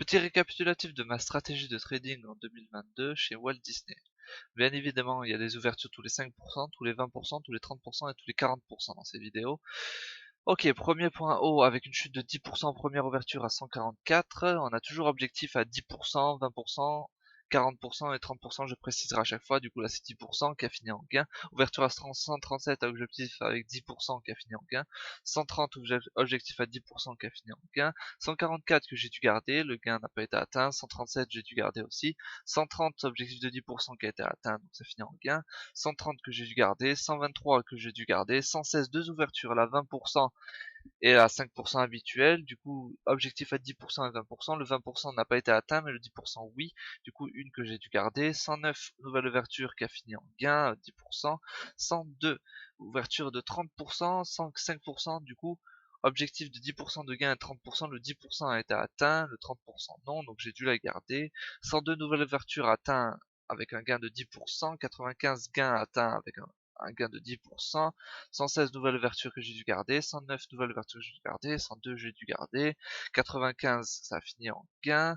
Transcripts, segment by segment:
Petit récapitulatif de ma stratégie de trading en 2022 chez Walt Disney. Bien évidemment, il y a des ouvertures tous les 5%, tous les 20%, tous les 30% et tous les 40% dans ces vidéos. Ok, premier point haut avec une chute de 10% en première ouverture à 144. On a toujours objectif à 10%, 20%, 40% et 30%, je préciserai à chaque fois. Du coup, là, c'est 10% qui a fini en gain. Ouverture à 137, objectif avec 10% qui a fini en gain. 130, objectif à 10% qui a fini en gain. 144 que j'ai dû garder, le gain n'a pas été atteint. 137, j'ai dû garder aussi. 130, objectif de 10% qui a été atteint, donc ça finit en gain. 130 que j'ai dû garder. 123 que j'ai dû garder. 116, deux ouvertures, là, 20% et à 5% habituel. Du coup, objectif à 10% et 20%. Le 20% n'a pas été atteint, mais le 10% oui. Du coup, une que j'ai dû garder. 109, nouvelle ouverture qui a fini en gain, 10%. 102, ouverture de 30%. 105%, du coup, objectif de 10% de gain à 30%. Le 10% a été atteint, le 30% non, donc j'ai dû la garder. 102, nouvelle ouverture atteint avec un gain de 10%. 95, gain atteint avec un gain de 10%, 116 nouvelles ouvertures que j'ai dû garder, 109 nouvelles ouvertures que j'ai dû garder, 102 j'ai dû garder, 95 ça a fini en gain,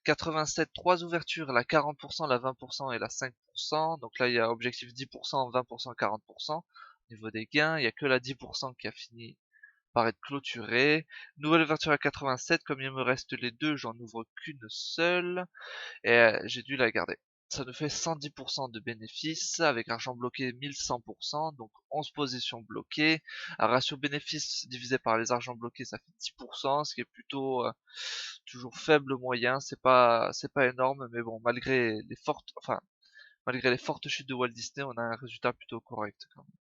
87 3 ouvertures, la 40%, la 20% et la 5%, donc là il y a objectif 10%, 20%, 40%, au niveau des gains, il n'y a que la 10% qui a fini par être clôturée, nouvelle ouverture à 87, comme il me reste les deux, j'en ouvre qu'une seule, et j'ai dû la garder. Ça nous fait 110% de bénéfices avec argent bloqué 1100%, donc 11 positions bloquées. Un ratio bénéfice divisé par les argents bloqués, ça fait 10%, ce qui est plutôt toujours faible moyen. C'est pas énorme, mais bon, malgré les fortes chutes de Walt Disney, on a un résultat plutôt correct quand même.